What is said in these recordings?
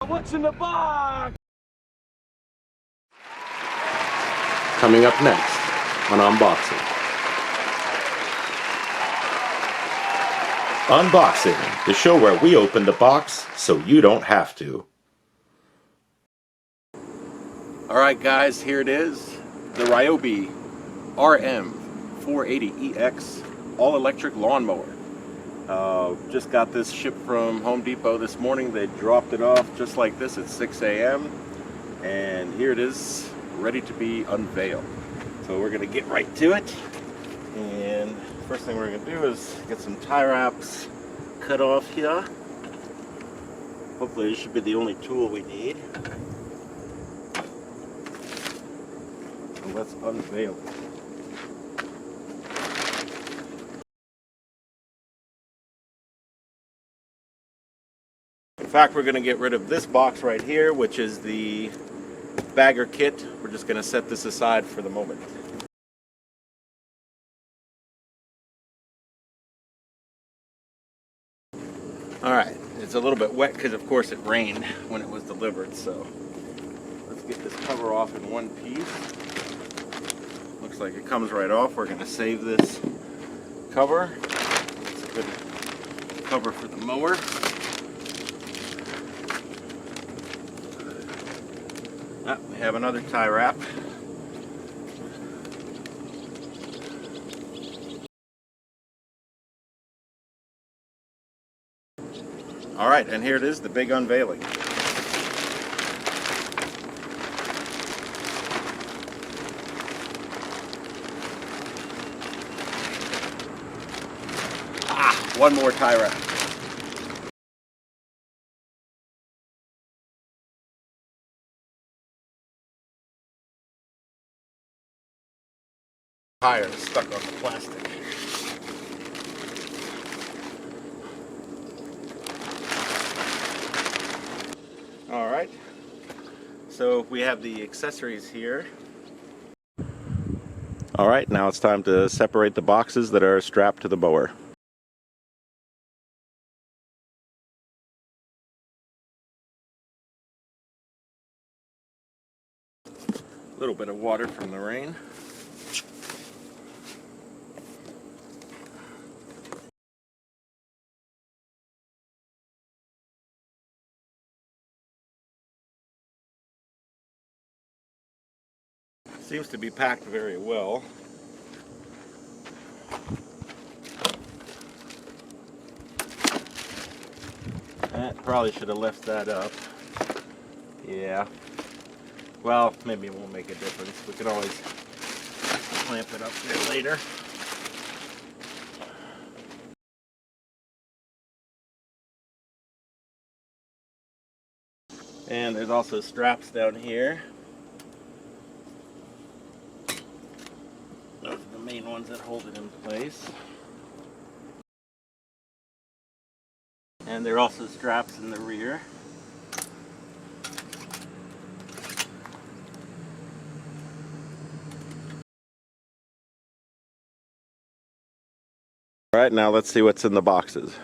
What's in the box? Coming up next on Unboxing. Unboxing, the show where we open the box so you don't have to. Alright guys, here it is. The Ryobi RM480EX all-electric lawnmower. Just got this shipped from Home Depot this morning. They dropped it off just like this at 6 a.m. and here it is, ready to be unveiled. So we're going to get right to it, and first thing we're going to do is get some tie wraps cut off here. Hopefully this should be the only tool we need. So let's unveil it. In fact, we're going to get rid of this box right here, which is the bagger kit. We're just going to set this aside for the moment. Alright, it's a little bit wet because of course it rained when it was delivered, so let's get this cover off in one piece. Looks like it comes right off. We're going to save this cover. It's a good cover for the mower. We have another tie wrap. Alright, and here it is, the big unveiling. One more tie wrap. Tire is stuck on the plastic. Alright, so we have the accessories here. Alright, now it's time to separate the boxes that are strapped to the mower. A little bit of water from the rain. Seems to be packed very well. Probably should have left that up. Yeah. Well, maybe it won't make a difference. We can always clamp it up there later. And there's also straps down here. Those are the main ones that hold it in place. And there are also straps in the rear. Alright, now let's see what's in the boxes.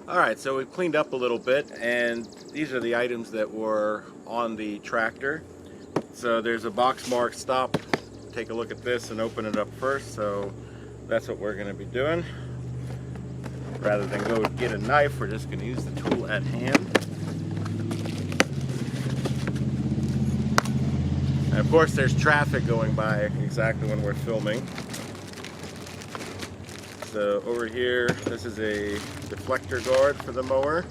Alright, so we've cleaned up a little bit, and these are the items that were on the tractor. So there's a box marked stop. Take a look at this and open it up first, so that's what we're going to be doing. Rather than go get a knife, we're just going to use the tool at hand. And of course there's traffic going by exactly when we're filming. So over here, this is a deflector guard for the mower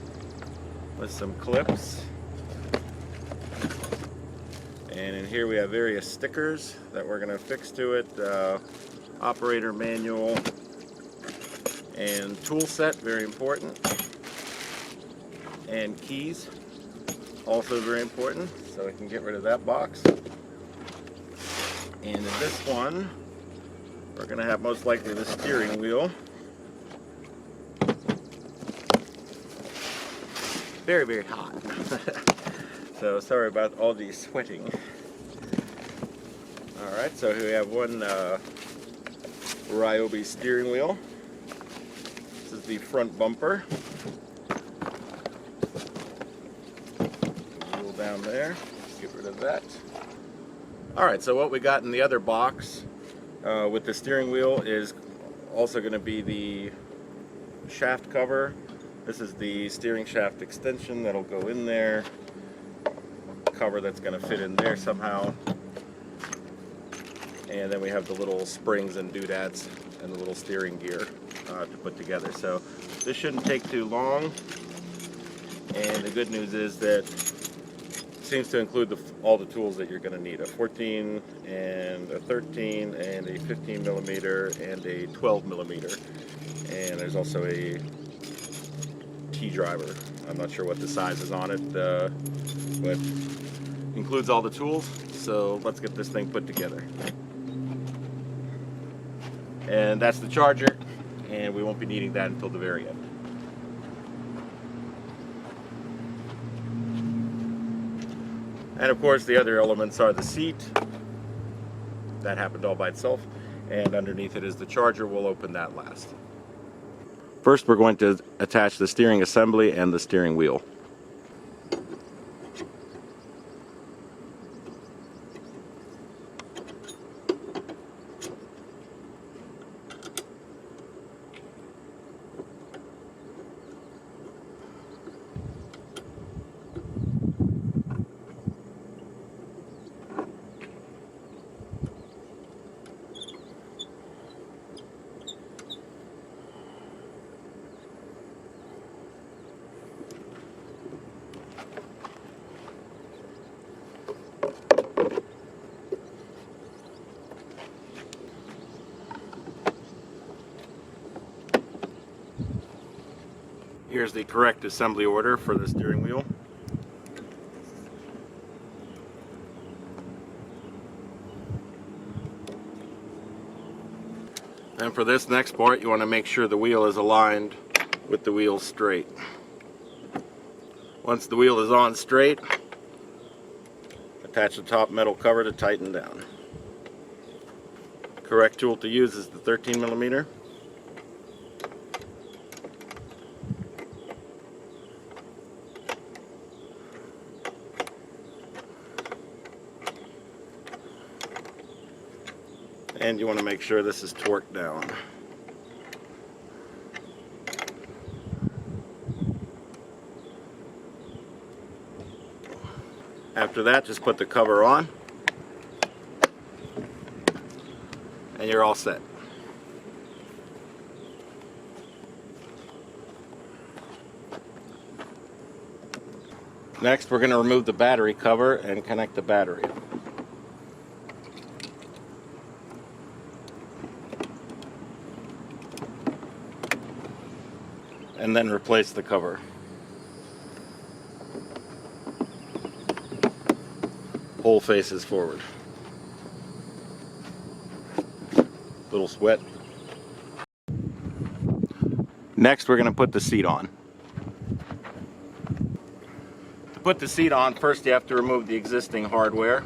with some clips. And in here we have various stickers that we're going to affix to it. Operator manual and tool set, very important. And keys, also very important. So we can get rid of that box. And in this one, we're going to have most likely the steering wheel. Very, very hot. So sorry about all the sweating. Alright, so here we have one Ryobi steering wheel. This is the front bumper. down there. Get rid of that. Alright, so what we got in the other box with the steering wheel is also going to be the shaft cover. This is the steering shaft extension that'll go in there. Cover that's going to fit in there somehow. And then we have the little springs and doodads and the little steering gear to put together. So this shouldn't take too long. And the good news is that it seems to include all the tools that you're going to need. A 14 and a 13 and a 15 millimeter and a 12 millimeter. And there's also a T-driver. I'm not sure what the size is on it, but includes all the tools. So let's get this thing put together. And that's the charger, and we won't be needing that until the very end. And of course the other elements are the seat. That happened all by itself. And underneath it is the charger. We'll open that last. First we're going to attach the steering assembly and the steering wheel. Here's the correct assembly order for the steering wheel. And for this next part, you want to make sure the wheel is aligned with the wheel straight. Once the wheel is on straight, attach the top metal cover to tighten down. Correct tool to use is the 13 millimeter. And you want to make sure this is torqued down. After that, just put the cover on and you're all set. Next, we're going to remove the battery cover and connect the battery. And then replace the cover. Whole face is forward. Little sweat. Next, we're going to put the seat on. To put the seat on, first you have to remove the existing hardware.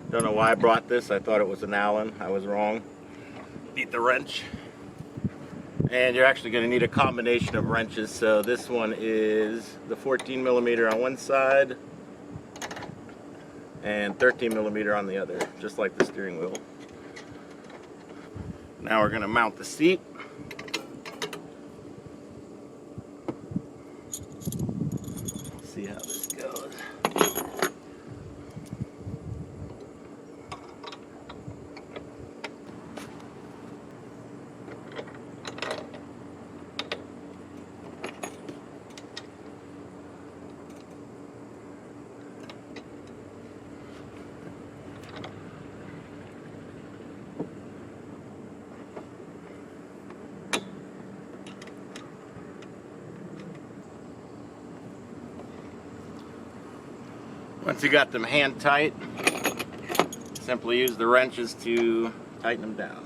Don't know why I brought this. I thought it was an Allen. I was wrong. Need the wrench. And you're actually going to need a combination of wrenches. So this one is the 14 millimeter on one side and 13 millimeter on the other, just like the steering wheel. Now we're going to mount the seat. See how this goes. Once you got them hand tight, simply use the wrenches to tighten them down.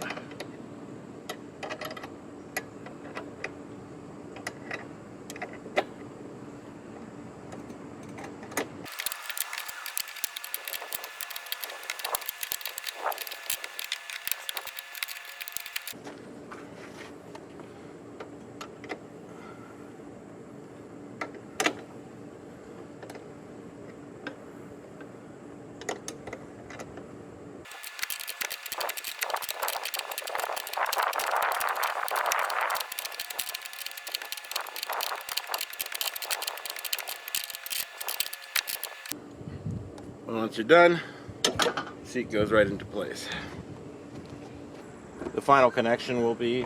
Once you're done, seat goes right into place. The final connection will be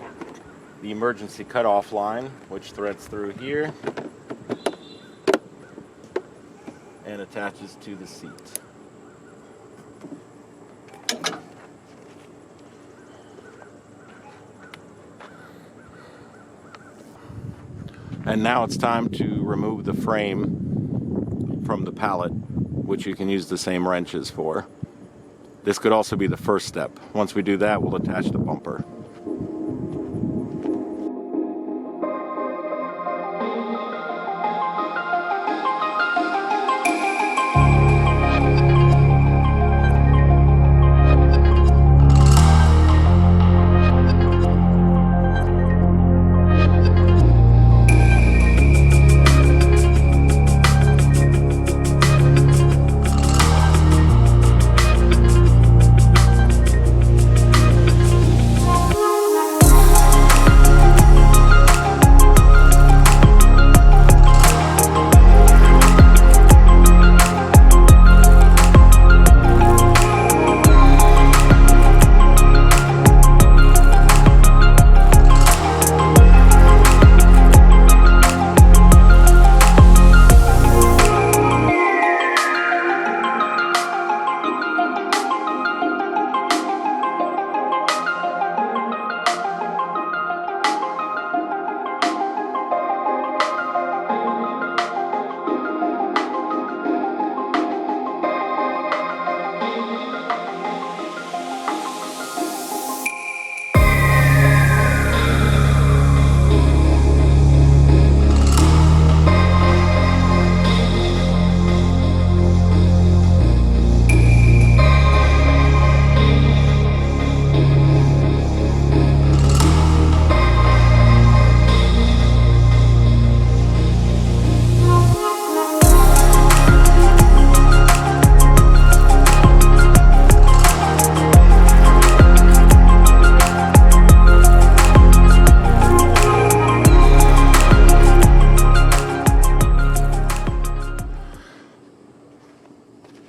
the emergency cutoff line, which threads through here and attaches to the seat. And now it's time to remove the frame from the pallet, which you can use the same wrenches for. This could also be the first step. Once we do that, we'll attach the bumper.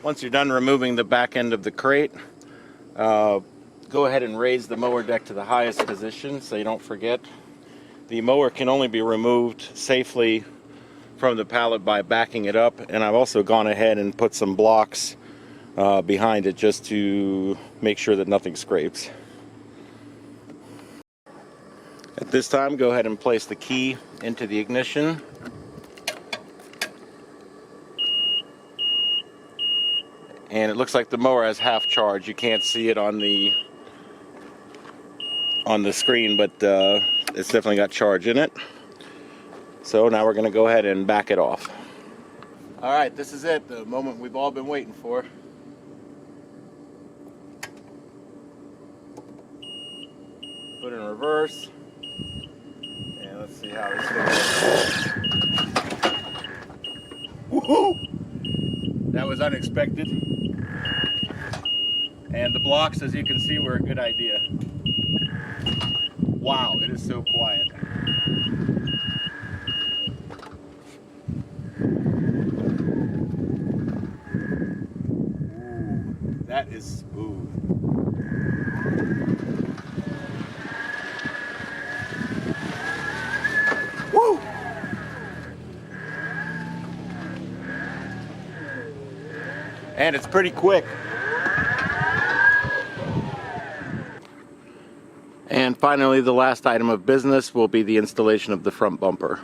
Once you're done removing the back end of the crate, go ahead and raise the mower deck to the highest position so you don't forget. The mower can only be removed safely from the pallet by backing it up, and I've also gone ahead and put some blocks behind it just to make sure that nothing scrapes. At this time, go ahead and place the key into the ignition. And it looks like the mower has half charge. You can't see it on the screen, but it's definitely got charge in it. So now we're going to go ahead and back it off. All right, this is it, the moment we've all been waiting for. Put it in reverse, and let's see how this goes. Woohoo! That was unexpected. And the blocks, as you can see, were a good idea. Wow, it is so quiet. Ooh, that is smooth. Woo! And it's pretty quick. And finally, the last item of business will be the installation of the front bumper.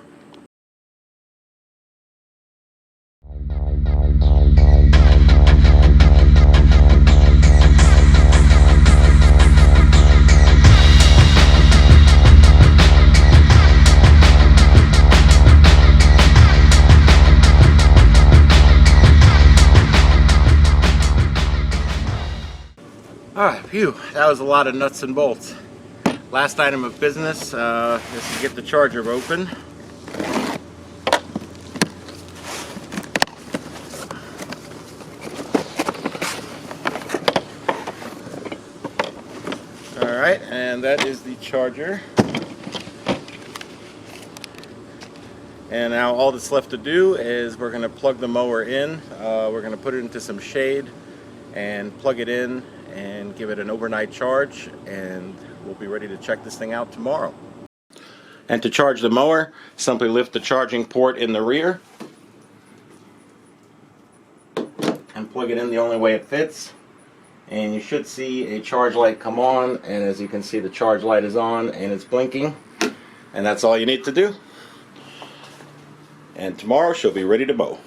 Alright, phew, that was a lot of nuts and bolts. Last item of business is to get the charger open. Alright, and that is the charger. And now all that's left to do is we're going to plug the mower in. We're going to put it into some shade and plug it in and give it an overnight charge, and we'll be ready to check this thing out tomorrow. And to charge the mower, simply lift the charging port in the rear and plug it in the only way it fits. And you should see a charge light come on, and as you can see, the charge light is on and it's blinking. And that's all you need to do. And tomorrow she'll be ready to mow.